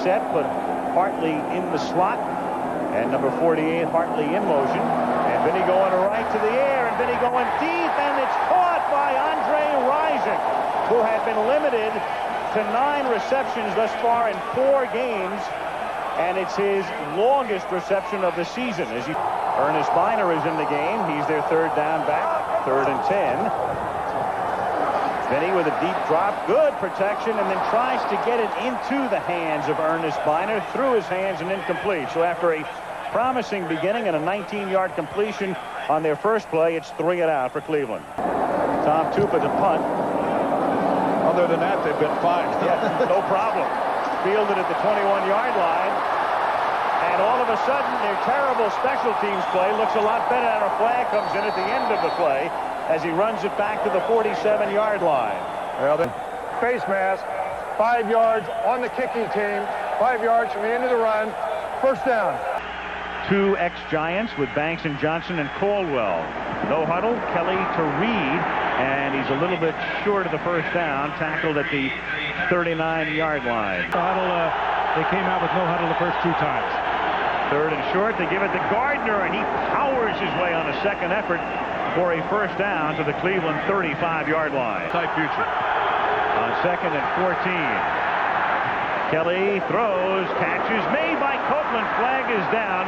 set, but Hartley in the slot. And number 48, Hartley in motion. And Vinny going right to the air, and Vinny going deep, and it's caught by Andre Rison, who had been limited to 9 receptions thus far in 4 games. And it's his longest reception of the season. Ernest Biner is in the game. He's their 3rd down back, 3rd and 10. Vinny with a deep drop, good protection, and then tries to get it into the hands of Ernest Biner, through his hands and incomplete. So after a promising beginning and a 19-yard completion on their first play, it's 3 and out for Cleveland. Tom Tupa to punt. Other than that, they've been fine. Yeah, no problem. Fielded at the 21-yard line. And all of a sudden, their terrible special teams play looks a lot better, and a flag comes in at the end of the play as he runs it back to the 47-yard line. Well, face mask, 5 yards on the kicking team, 5 yards from the end of the run, 1st down. 2 ex-Giants with Banks and Johnson and Caldwell. No huddle, Kelly to Reed, and he's a little bit short of the 1st down, tackled at the 39-yard line. They came out with no huddle the first 2 times. 3rd and short, they give it to Gardner, and he powers his way on a 2nd effort for a 1st down to the Cleveland 35-yard line. tight future. On 2nd and 14. Kelly throws, catches, made by Copeland. Flag is down.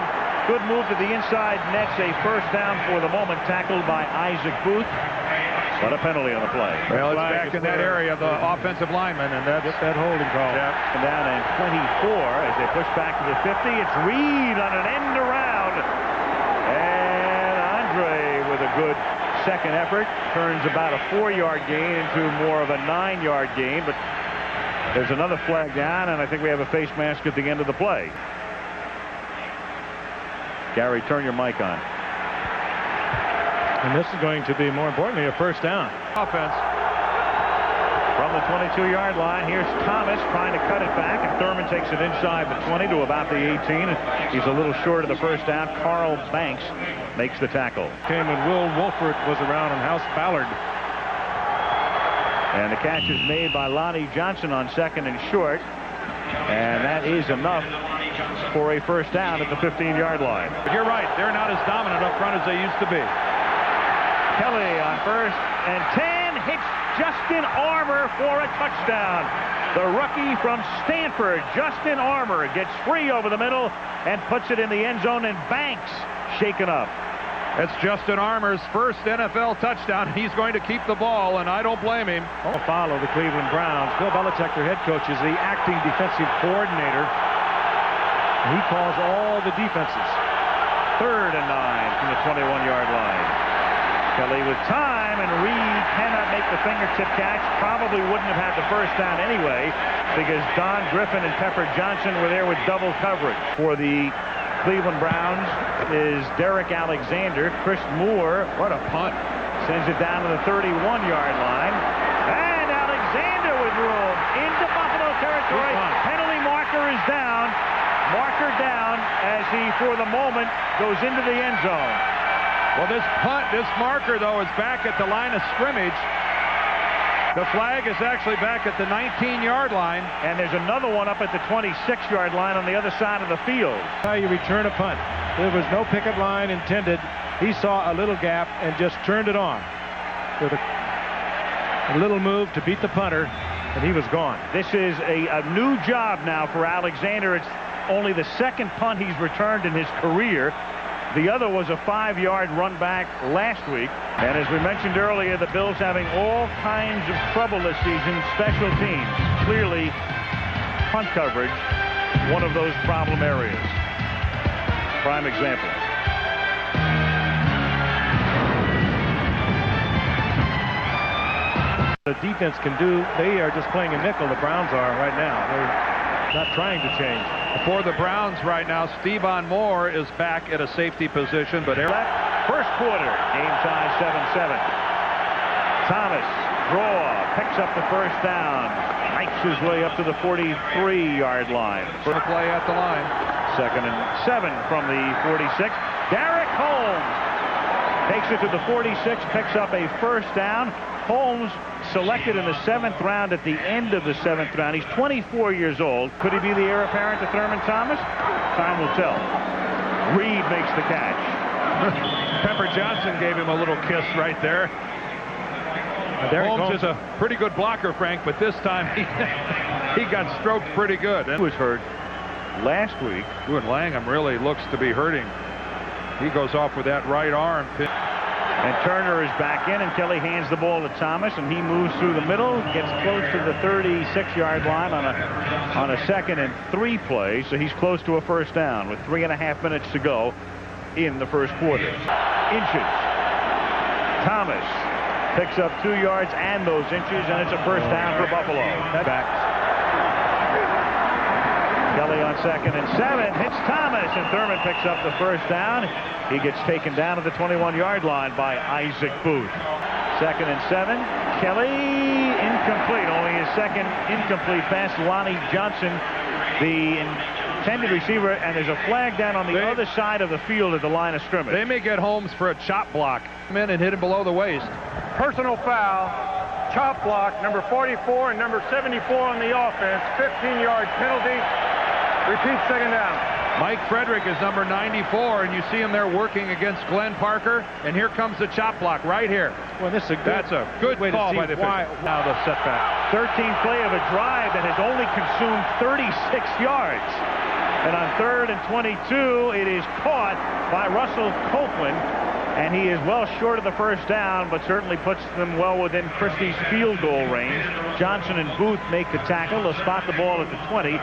Good move to the inside nets. A 1st down for the moment, tackled by Isaac Booth. But a penalty on the play. Well, it's back in that area of the offensive lineman, and that's that holding call. Yeah. Down in 24 as they push back to the 50. It's Reed on an end around. And Andre with a good 2nd effort turns about a 4-yard gain into more of a 9-yard gain. But there's another flag down, and I think we have a face mask at the end of the play. Gary, turn your mic on. And this is going to be, more importantly, a 1st down. offense. From the 22-yard line, here's Thomas trying to cut it back, and Thurman takes it inside the 20 to about the 18. He's a little short of the 1st down. Carl Banks makes the tackle. Came when Will Wolford was around and House Ballard. And the catch is made by Lonnie Johnson on 2nd and short. And that is enough for a 1st down at the 15-yard line. But you're right, they're not as dominant up front as they used to be. Kelly on 1st and 10 hits Justin Armour for a touchdown. The rookie from Stanford, Justin Armour, gets free over the middle and puts it in the end zone, and Banks shaken up. It's Justin Armour's first NFL touchdown. He's going to keep the ball, and I don't blame him. Follow the Cleveland Browns. Bill Belichick, their head coach, is the acting defensive coordinator. He calls all the defenses. 3rd and 9 from the 21-yard line. Kelly with time, and Reed cannot make the fingertip catch. Probably wouldn't have had the 1st down anyway, because Don Griffin and Pepper Johnson were there with double coverage. For the Cleveland Browns is Derek Alexander. Chris Moore, what a punt, sends it down to the 31-yard line. And Alexander with room into Buffalo territory. Penalty marker is down. Marker down as he, for the moment, goes into the end zone. Well, this marker, though, is back at the line of scrimmage. The flag is actually back at the 19-yard line. And there's another one up at the 26-yard line on the other side of the field. How you return a punt. There was no picket line intended. He saw a little gap and just turned it on with a little move to beat the punter, and he was gone. This is a new job now for Alexander. It's only the 2nd punt he's returned in his career. The other was a 5-yard run back last week. And as we mentioned earlier, the Bills having all kinds of trouble this season. Special teams, clearly punt coverage, one of those problem areas. Prime example. The defense can do, they are just playing a nickel, the Browns are right now. They're not trying to change. For the Browns right now, Stevan Moore is back at a safety position, but first quarter, game tie 7-7. Thomas, draw, picks up the 1st down, hikes his way up to the 43-yard line. For the play at the line. 2nd and 7 from the 46. Derek Holmes Takes it to the 46, picks up a first down. Holmes selected in the 7th round at the end of the 7th round. He's 24 years old. Could he be the heir apparent to Thurman Thomas? Time will tell. Reed makes the catch. Pepper Johnson gave him a little kiss right there. Holmes is a pretty good blocker, Frank, but this time he got stroked pretty good. He was hurt last week. And Langham really looks to be hurting. He goes off with that right arm. And Turner is back in, and Kelly hands the ball to Thomas, and he moves through the middle, gets close to the 36-yard line on a 2nd and 3 play, so he's close to a first down with 3.5 minutes to go in the first quarter. Inches. Thomas picks up 2 yards and those inches, and it's a first down for Buffalo. Back. Kelly on 2nd and 7, hits Thomas, and Thurman picks up the first down. He gets taken down at the 21-yard line by Isaac Booth. 2nd and 7, Kelly incomplete, only his 2nd incomplete pass. Lonnie Johnson, the intended receiver, and there's a flag down on the other side of the field at the line of scrimmage. They may get Holmes for a chop block. Come in and hit him below the waist. Personal foul, chop block, number 44 and number 74 on the offense, 15-yard penalty. Repeat, 2nd down. Mike Frederick is number 94, and you see him there working against Glenn Parker, and here comes the chop block right here. Well, this is That's a good way call to see by the why now the setback. 13th play of a drive that has only consumed 36 yards. And on 3rd and 22, it is caught by Russell Copeland, and he is well short of the first down, but certainly puts them well within Christie's field goal range. Johnson and Booth make the tackle. They'll spot the ball at the 20.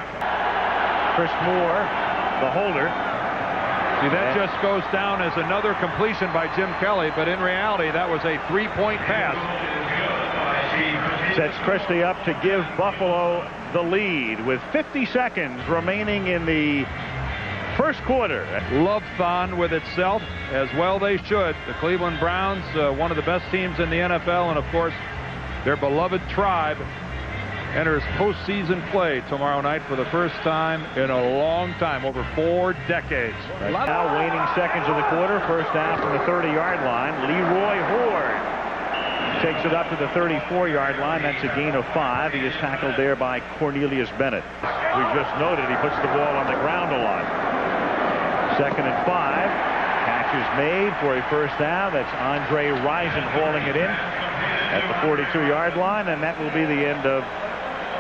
Chris Moore, the holder. See, that just goes down as another completion by Jim Kelly, but in reality, that was a 3-point pass. Sets Christie up to give Buffalo the lead with 50 seconds remaining in the first quarter. Love-thon with itself, as well they should. The Cleveland Browns, one of the best teams in the NFL, and of course, their beloved tribe, enters postseason play tomorrow night for the first time in a long time, over 4 decades. Now waning seconds of the quarter, first down from the 30-yard line. Leroy Horde takes it up to the 34-yard line. That's a gain of 5. He is tackled there by Cornelius Bennett. We just noted he puts the ball on the ground a lot. 2nd and 5. Catch is made for a first down. That's Andre Rison hauling it in at the 42-yard line, and that will be the end of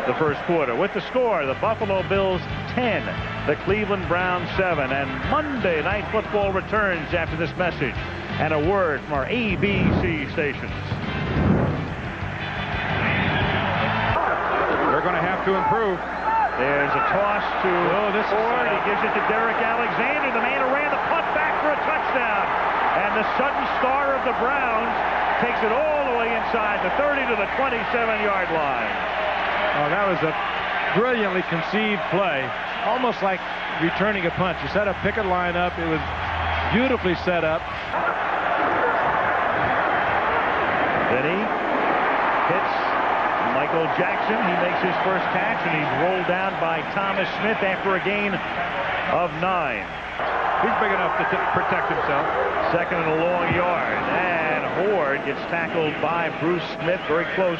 the first quarter. With the score, the Buffalo Bills 10, the Cleveland Browns 7, and Monday Night Football returns after this message and a word from our ABC stations. They're going to have to improve. There's a toss to Ford. He gives it to Derek Alexander, the man who ran the punt back for a touchdown. And the sudden star of the Browns takes it all the way inside the 30 to the 27-yard line. Oh, that was a brilliantly conceived play, almost like returning a punch. You set a picket line up. It was beautifully set up. Vinny hits Michael Jackson. He makes his first catch, and he's rolled down by Thomas Smith after a gain of 9. He's big enough to protect himself. 2nd and a long yard. And Horde gets tackled by Bruce Smith very close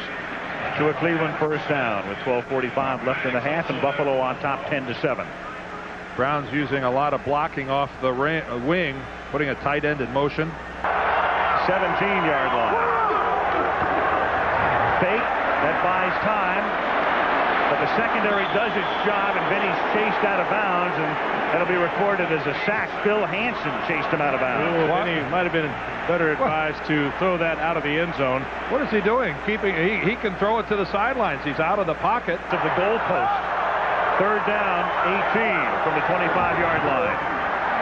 to a Cleveland first down with 12:45 left in the half, and Buffalo on top 10-7. Browns using a lot of blocking off the wing, putting a tight end in motion. 17-yard line. Fake, that buys time, but the secondary does its job, and Vinny's chased out of bounds, and that'll be recorded as a sack. Phil Hansen chased him out of bounds. Vinny might have been better advised to throw that out of the end zone. What is he doing? He can throw it to the sidelines. He's out of the pocket of the goalpost. 3rd down, 18 from the 25-yard line.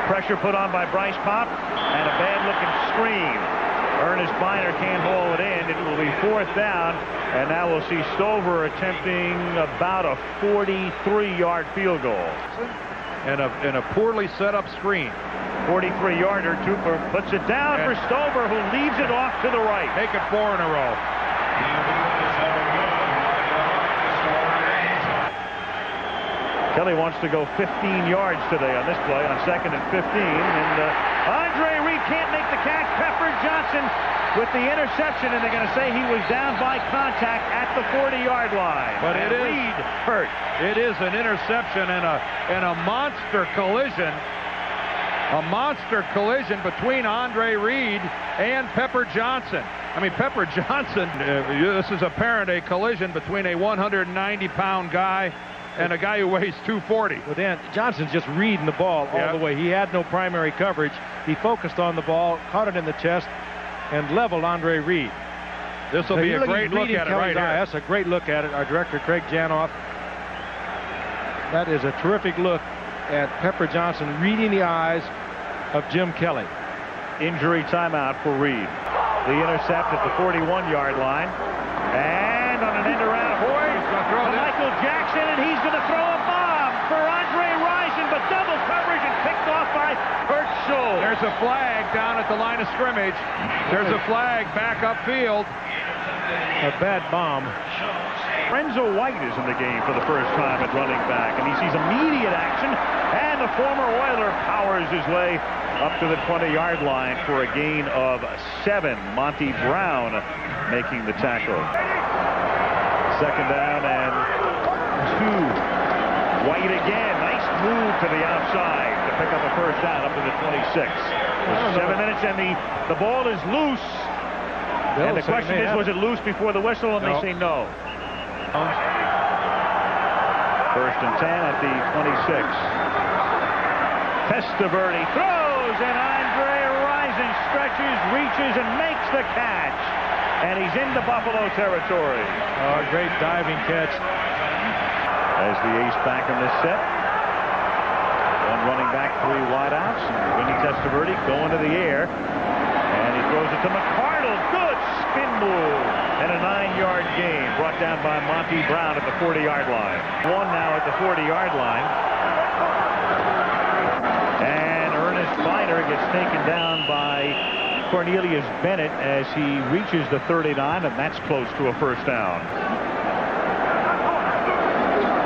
Pressure put on by Bryce Pop, and a bad-looking screen. Ernest Biner can't haul it in. It will be 4th down, and now we'll see Stover attempting about a 43-yard field goal. And a poorly set up screen. 43-yarder. Cooper puts it down for Stover, who leaves it off to the right. Make it 4 in a row. Kelly wants to go 15 yards today on this play on 2nd and 15. And Andre Reed can't make the catch. Pepper Johnson with the interception, and they're going to say he was down by contact at the 40-yard line. But it is Reed hurt. It is an interception and a monster collision. A monster collision between Andre Reed and Pepper Johnson. I mean, Pepper Johnson, this is apparent a collision between a 190-pound guy and a guy who weighs 240. Well, Dan, Johnson's just reading the ball all the way. He had no primary coverage. He focused on the ball, caught it in the chest, and leveled Andre Reed. This will be a great look at it right here. That's a great look at it. Our director, Craig Janoff. That is a terrific look at Pepper Johnson reading the eyes of Jim Kelly. Injury timeout for Reed. The intercept at the 41-yard line. And on an end-around Hoyt to Michael Jackson, and he's going to throw a bomb for Andre Rison, but double coverage and picked off by Kurt Schultz. There's a flag down at the line of scrimmage. There's a flag back upfield. A bad bomb. Renzo White is in the game for the first time at running back, and he sees immediate action, and the former Oiler powers his way up to the 20-yard line for a gain of 7. Monty Brown making the tackle. 2nd down and 2. White again. Nice move to the outside to pick up a first down up to the 26. 7 minutes, and the ball is loose. And the question is, was it loose before the whistle? And they say no. 1st and 10 at the 26. Testeverde throws, and Andre Rison stretches, reaches, and makes the catch. And he's into Buffalo territory. Oh, great diving catch. As the ace back in this set. One running back, 3 wideouts. Vinny Testeverde going to the air. And he throws it to McCardle. Good spin move. And a 9-yard gain brought down by Monty Brown at the 40-yard line. 1 now at the 40-yard line. And Ernest Biner gets taken down by Cornelius Bennett as he reaches the 39, and that's close to a first down.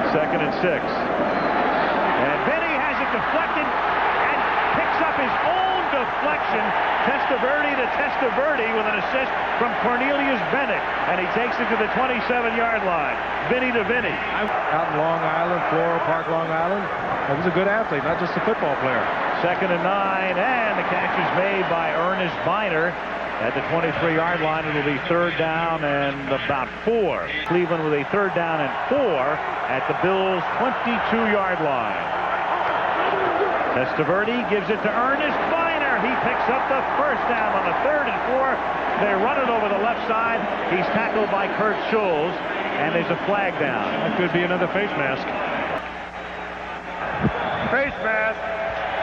2nd and 6. And Benny has it deflected and picks up his own deflection. Testeverde to Testeverde with an assist from Cornelius Bennett, and he takes it to the 27-yard line. Vinny to Vinny. Out in Long Island, Floral Park, Long Island. He was a good athlete, not just a football player. 2nd and 9, and the catch is made by Ernest Biner at the 23-yard line. It'll be 3rd down and about 4. Cleveland with a 3rd down and 4 at the Bills' 22-yard line. Testeverde gives it to Ernest Biner. He picks up the first down on the 3rd and 4. They run it over the left side. He's tackled by Kurt Schultz, and there's a flag down. That could be another face mask. Face mask.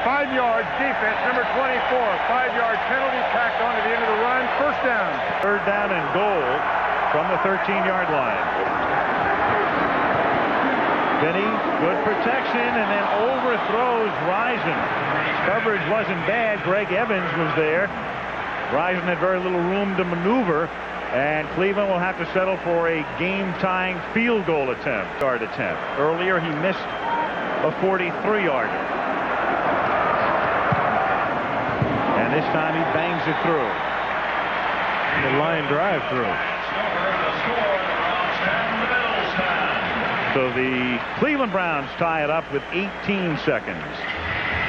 5 yards, defense, number 24. 5-yard penalty tacked on to the end of the run. First down. 3rd down and goal from the 13-yard line. Vinny, good protection, and then overthrows Rison. Coverage wasn't bad. Greg Evans was there. Rison had very little room to maneuver, and Cleveland will have to settle for a game-tying field goal attempt. Earlier, he missed a 43-yarder. And this time he bangs it through. The line drive through. So the Cleveland Browns tie it up with 18 seconds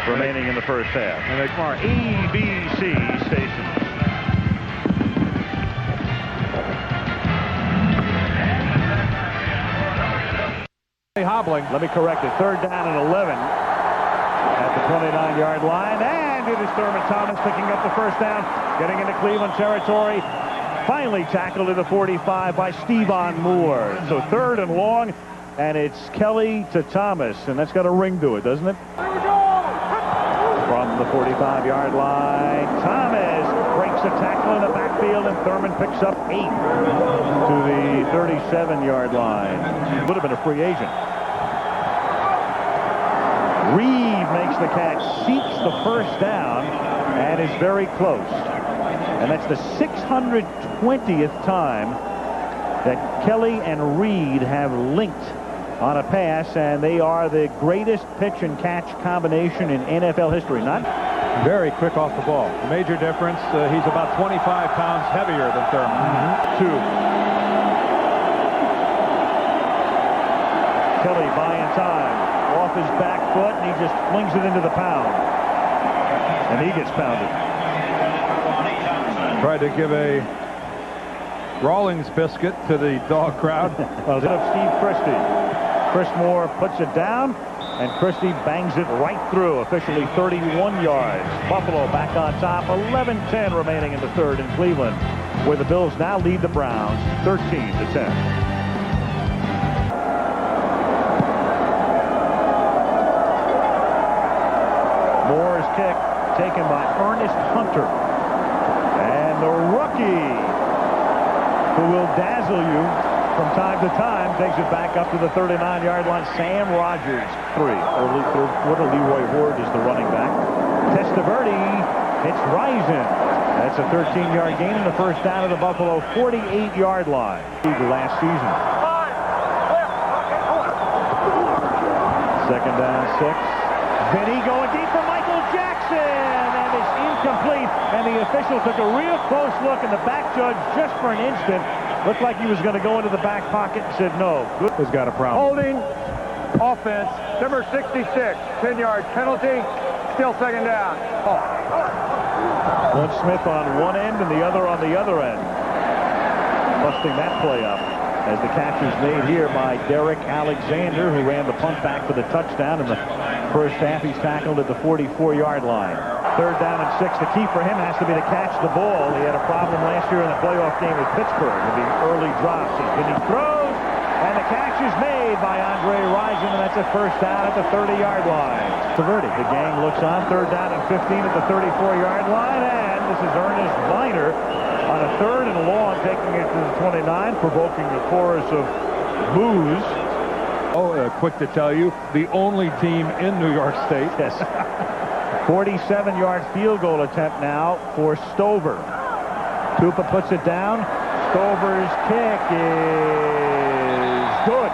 remaining in the first half. And they are ABC stations. Hobbling. Let me correct it. 3rd down and 11 at the 29-yard line. And it is Thurman Thomas picking up the first down, getting into Cleveland territory. Finally tackled at the 45 by Stevan Moore. So 3rd and long, and it's Kelly to Thomas, and that's got a ring to it, doesn't it? From the 45-yard line, Thomas breaks a tackle in the backfield, and Thurman picks up 8 to the 37-yard line. Would have been a free agent. Reed makes the catch, seeks the first down, and is very close. And that's the 620th time that Kelly and Reed have linked on a pass, and they are the greatest pitch and catch combination in NFL history. Not very quick off the ball. The major difference, he's about 25 pounds heavier than Thurman. 2. Kelly buying time off his back foot, and he just flings it into the pound, and he gets pounded. Tried to give a Rawlings biscuit to the dog crowd. Well, of Steve Christie. Chris Moore puts it down, and Christie bangs it right through. Officially 31 yards. Buffalo back on top. 11-10 remaining in the third in Cleveland, where the Bills now lead the Browns 13-10. Moore's kick taken by Ernest Hunter. And the rookie, who will dazzle you from time to time, takes it back up to the 39-yard line. Sam Rogers. 3. Early third quarter. Leroy Horde is the running back. Testeverde hits Risen. That's a 13-yard gain and the first down of the Buffalo 48-yard line. Last season. Second down, 6. Vinny going deep for Michael Jackson, and it's incomplete. And the official took a real close look, and the back judge, just for an instant, looked like he was going to go into the back pocket and said no. Good has got a problem. Holding offense, number 66, 10-yard penalty, still second down. One Smith on one end and the other on the other end. Busting that play up as the catch is made here by Derek Alexander, who ran the punt back for the touchdown in the first half. He's tackled at the 44-yard line. Third down and 6. The key for him has to be to catch the ball. He had a problem last year in the playoff game with Pittsburgh with the early drops. And he throws, and the catch is made by Andre Rison, and that's a first down at the 30-yard line. Testeverde. The gang looks on. Third down and 15 at the 34-yard line, and this is Ernest Miner on a third and long, taking it to the 29, provoking a chorus of boos. Quick to tell you, the only team in New York State. Yes. 47-yard field goal attempt now for Stover. Tupa puts it down. Stover's kick is good.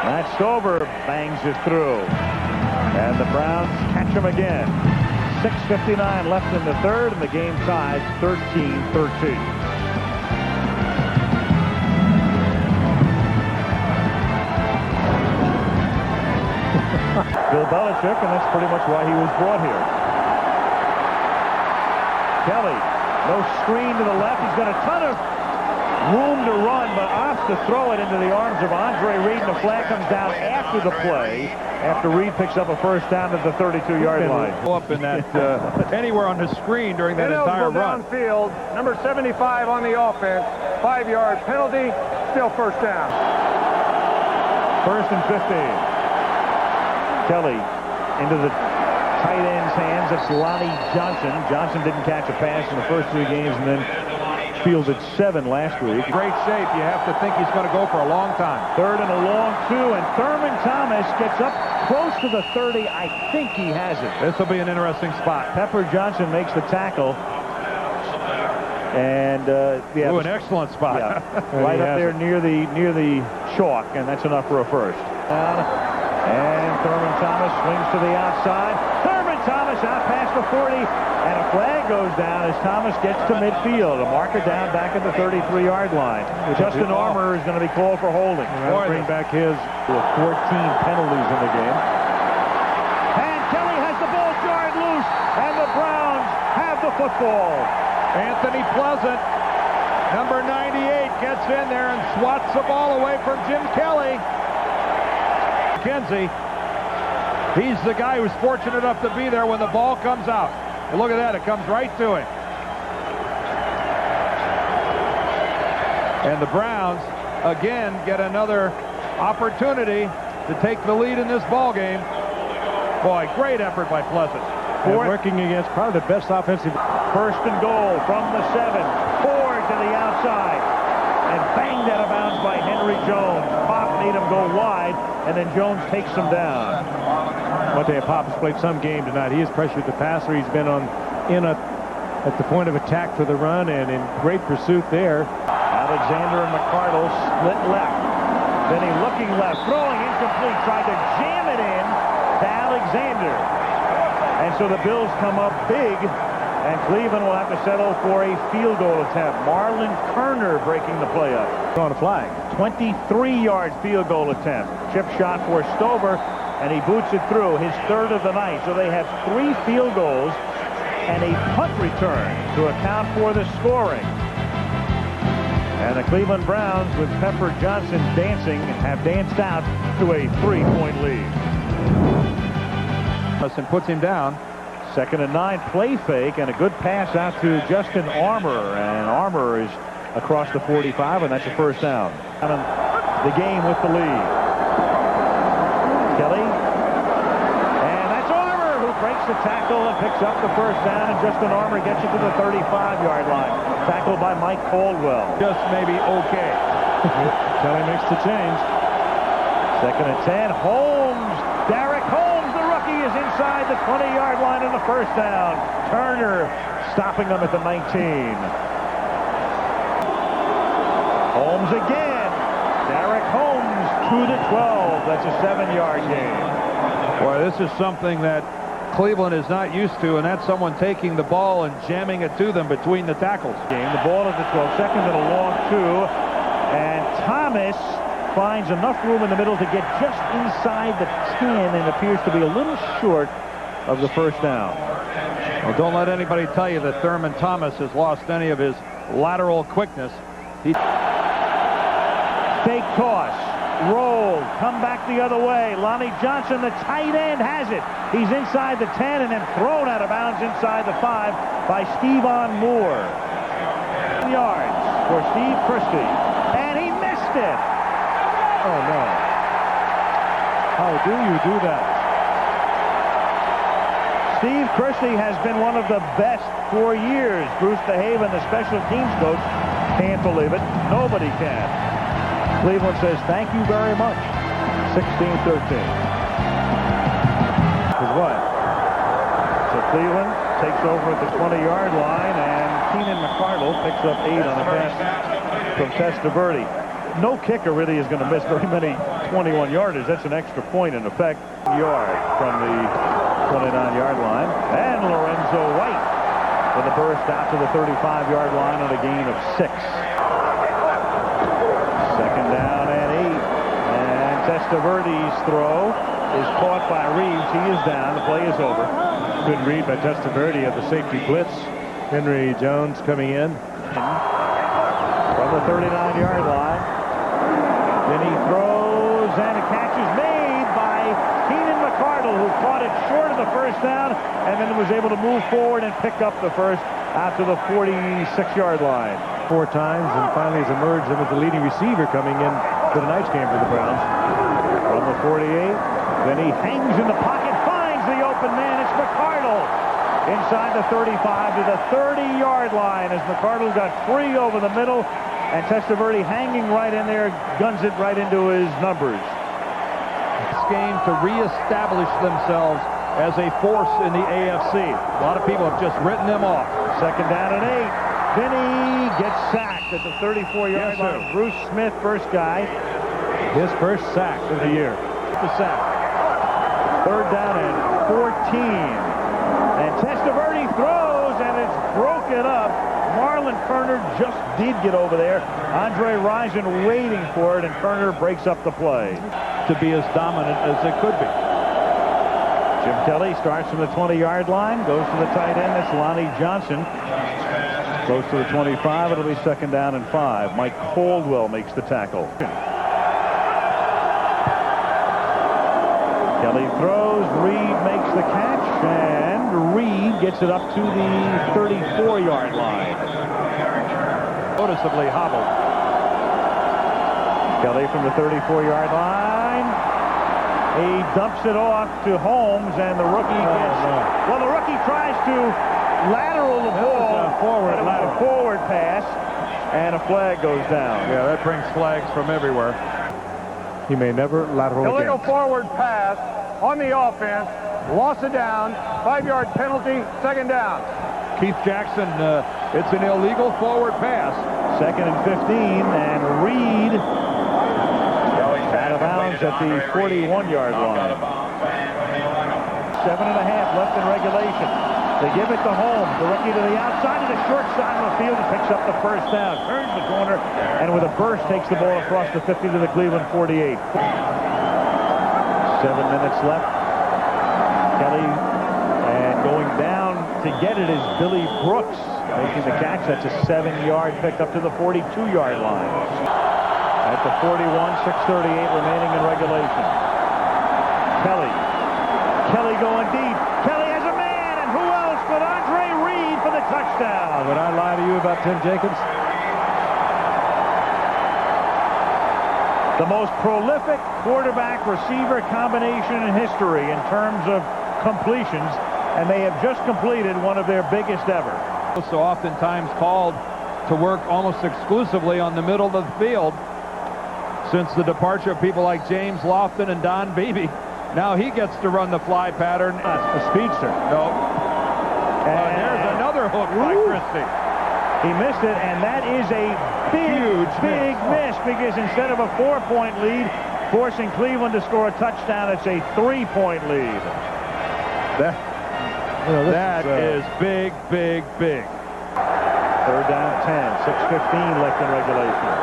Matt Stover bangs it through. And the Browns catch him again. 6:59 left in the third, and the game ties 13-13. Bill Belichick, and that's pretty much why he was brought here. Kelly, no screen to the left. He's got a ton of room to run, but opts to throw it into the arms of Andre Reed, and the flag comes down after the play, after Reed picks up a first down at the 32-yard line. Go up in that anywhere on the screen during that entire run. Downfield, number 75 on the offense, 5-yard penalty, still first down. First and 15. Kelly into the tight end's hands. That's Lonnie Johnson. Johnson didn't catch a pass in the first 3 games and then fielded 7 last week. Great shape. You have to think he's going to go for a long time. Third and a long 2, and Thurman Thomas gets up close to the 30. I think he has it. This will be an interesting spot. Pepper Johnson makes the tackle. And yeah, an excellent spot. Yeah, right up there near the chalk, and that's enough for a first. And Thurman Thomas swings to the outside. Thurman Thomas out past the 40, and a flag goes down as Thomas gets to midfield. A marker down back at the 33-yard line. Justin Armour is going to be called for holding. Bring back his 14 penalties in the game. And Kelly has the ball jarred loose, and the Browns have the football. Anthony Pleasant, number 98, gets in there and swats the ball away from Jim Kelly. McKenzie, he's the guy who's fortunate enough to be there when the ball comes out. And look at that, it comes right to him. And the Browns, again, get another opportunity to take the lead in this ball game. Boy, great effort by Pleasant. Working against probably the best offensive. First and goal from the 7. Ford to the outside. And banged out of bounds by Henry Jones. Pop made him go wide, and then Jones takes him down. Monte Pop has played some game tonight. He has pressured the passer. He's been in a at the point of attack for the run and in great pursuit there. Alexander and McCardle split left. Vinny looking left, throwing incomplete, tried to jam it in to Alexander. And so the Bills come up big, and Cleveland will have to settle for a field goal attempt. Marlon Kerner breaking the play up. On a flag. 23-yard field goal attempt. Chip shot for Stover, and he boots it through, his third of the night. So they have 3 field goals and a punt return to account for the scoring. And the Cleveland Browns, with Pepper Johnson dancing, have danced out to a 3-point lead. And puts him down. 2nd and 9, play fake, and a good pass out to Justin Armour. And Armour is across the 45, and that's a first down. The game with the lead. Kelly. And that's Armour who breaks the tackle and picks up the first down, and Justin Armour gets it to the 35-yard line. Tackled by Mike Caldwell. Just maybe okay. Kelly makes the change. 2nd and 10. Holmes. Derek Holmes, the rookie, is inside the 20-yard line in the first down. Turner stopping them at the 19. Holmes again. Derek Holmes to the 12. That's a 7-yard gain. Boy, this is something that Cleveland is not used to, and that's someone taking the ball and jamming it to them between the tackles. The ball at the 12, 2nd and a long 2, and Thomas finds enough room in the middle to get just inside the 10 and appears to be a little short of the first down. Well, don't let anybody tell you that Thurman Thomas has lost any of his lateral quickness. Fake toss, rolled, come back the other way. Lonnie Johnson, the tight end, has it. He's inside the 10 and then thrown out of bounds inside the 5 by Stephon Moore. Yards for Steve Christie, and he missed it. Oh, no. How do you do that? Steve Christie has been one of the best for years. Bruce DeHaven, the special teams coach, can't believe it. Nobody can. Cleveland says thank you very much. 16-13. Is what? So Cleveland takes over at the 20-yard line, and Keenan McCardle picks up 8 on a pass from Testeverde. No kicker really is going to miss very many 21-yarders. That's an extra point in effect. Yard from the 29-yard line. And Lorenzo White with a burst out to the 35-yard line on a gain of 6. 2nd down and 8. And Testeverde's throw is caught by Reeves. He is down. The play is over. Good read by Testeverde of the safety blitz. Henry Jones coming in. From the 39-yard line. Then he throws, and a catch is made by Keenan McCardle, who caught it short of the first down and then was able to move forward and pick up the first out to the 46-yard line. 4 times and finally has emerged as the leading receiver coming in to tonight's game for the Browns. From the 48, then he hangs in the pocket, finds the open man. It's McCardle inside the 35 to the 30-yard line as McCardle got free over the middle, and Testeverde hanging right in there, guns it right into his numbers. This game to reestablish themselves as a force in the AFC. A lot of people have just written them off. 2nd down and 8. Vinny gets sacked at the 34-yard line. Bruce Smith, first guy. His first sack of the year. The sack. 3rd down and 14. And Testeverde throws, and it's broken up. Marlon Kerner just did get over there. Andre Rison waiting for it, and Kerner breaks up the play. To be as dominant as it could be. Jim Kelly starts from the 20-yard line, goes to the tight end. That's Lonnie Johnson. Goes to the 25. It'll be 2nd down and 5. Mike Caldwell makes the tackle. Kelly throws. Reed makes the catch, and Reed gets it up to the 34-yard line. Noticeably hobbled. Kelly from the 34-yard line. He dumps it off to Holmes, and the rookie gets... Well, the rookie tries to lateral the ball. A forward pass, and a flag goes down. Yeah, that brings flags from everywhere. He may never lateral again. Illegal forward pass on the offense. Loss of down. 5-yard penalty. 2nd down. Keith Jackson, it's an illegal forward pass. 2nd and 15, and Reed out of bounds at the 41-yard line. 7.5 left in regulation. They give it to Holmes, directly to the outside, to the short side of the field, and picks up the first down. Turns the corner, and with a burst takes the ball across the 50 to the Cleveland 48. 7 minutes left. Kelly, and going down to get it is Billy Brooks making the catch. That's a 7-yard pick up to the 42-yard line. At the 41, 6:38 remaining in regulation. Kelly going deep. Kelly has a man, and who else but Andre Reed for the touchdown? Would I lie to you about Tim Jacobs? The most prolific quarterback-receiver combination in history in terms of completions, and they have just completed one of their biggest ever. So oftentimes called to work almost exclusively on the middle of the field since the departure of people like James Lofton and Don Beebe. Now he gets to run the fly pattern. A speedster. No. And there's another hook by Christie. He missed it, and that is a big miss because instead of a 4-point lead, forcing Cleveland to score a touchdown, it's a 3-point lead. That is big. 3rd down 10, 6:15 left in regulation.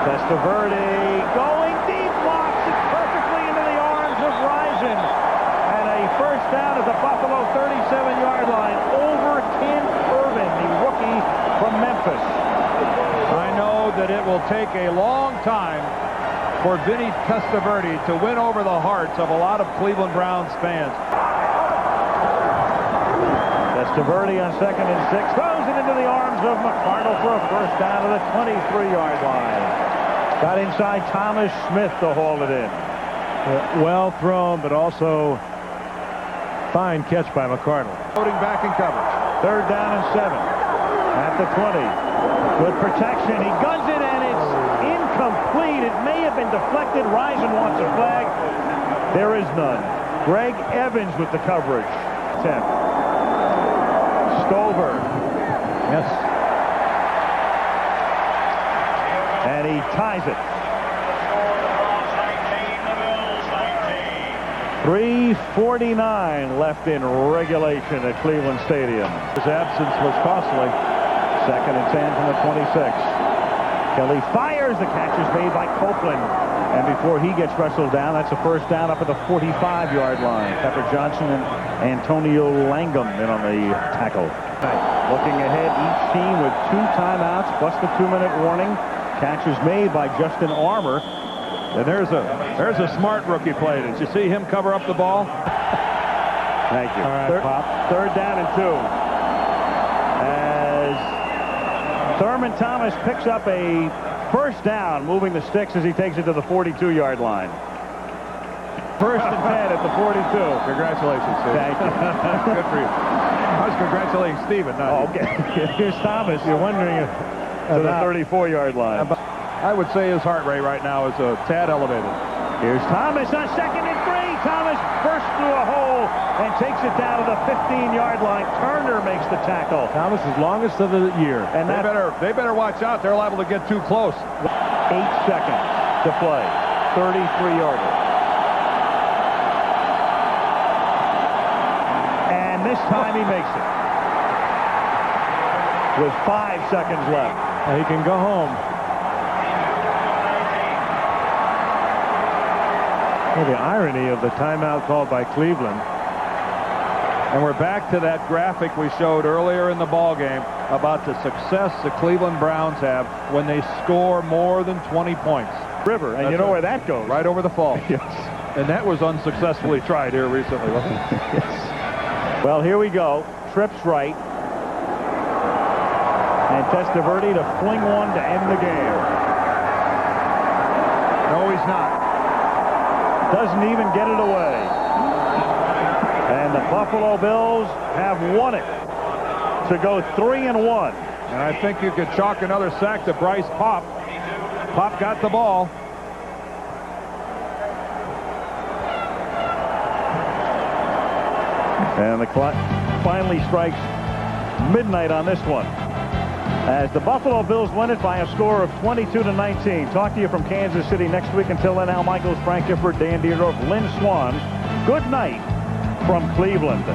Testeverde going deep, blocks it perfectly into the arms of Risen. And a first down at the Buffalo 37-yard line over Ken Irvin, the rookie from Memphis. I know that it will take a long time for Vinny Testeverde to win over the hearts of a lot of Cleveland Browns fans. Testeverde on 2nd and 6 throws it into the arms of McCardle for a first down to the 23-yard line. Got inside Thomas Smith to haul it in. Well thrown, but also fine catch by McCardle. Loading back in coverage. 3rd down and 7 at the 20. Good protection. He guns it, and it's incomplete. It may have been deflected. Risen wants a flag. There is none. Greg Evans with the coverage. 10. Stover. Yes. And he ties it. 3:49 left in regulation at Cleveland Stadium. His absence was costly. 2nd and 10 from the 26. Kelly fires. The catch is made by Copeland. And before he gets wrestled down, that's a first down up at the 45-yard line. Pepper Johnson and Antonio Langham in on the tackle. Looking ahead, each team with 2 timeouts plus the 2-minute warning. Catch is made by Justin Armour. And there's a smart rookie play. Did you see him cover up the ball? Thank you. All right, Pop. 3rd down and 2. As Thurman Thomas picks up a first down, moving the sticks as he takes it to the 42-yard line. 1st and 10 at the 42. Congratulations, Steve. Thank you. Good for you. I was congratulating Steven. Okay. Here's Thomas. You're wondering if to the 34-yard line. I would say his heart rate right now is a tad elevated. Here's Thomas on 2nd and 3. Thomas bursts through a hole and takes it down to the 15-yard line. Turner makes the tackle. Thomas's longest of the year. And They better watch out. They're liable to get too close. 8 seconds to play. 33-yarder. And this time he makes it. With 5 seconds left. He can go home. Well, the irony of the timeout called by Cleveland. And we're back to that graphic we showed earlier in the ball game about the success the Cleveland Browns have when they score more than 20 points. River, and you know where that goes. Right over the fall. Yes. And that was unsuccessfully tried here recently, wasn't it? Yes. Well, here we go. Trips right. And Testeverde to fling one to end the game. No, he's not. Doesn't even get it away. And the Buffalo Bills have won it to go 3-1. And I think you could chalk another sack to Bryce Pop. Pop got the ball. And the clock finally strikes midnight on this one, as the Buffalo Bills win it by a score of 22-19. Talk to you from Kansas City next week. Until then, Al Michaels, Frank Gifford, Dan Dierdorf, Lynn Swan. Good night from Cleveland.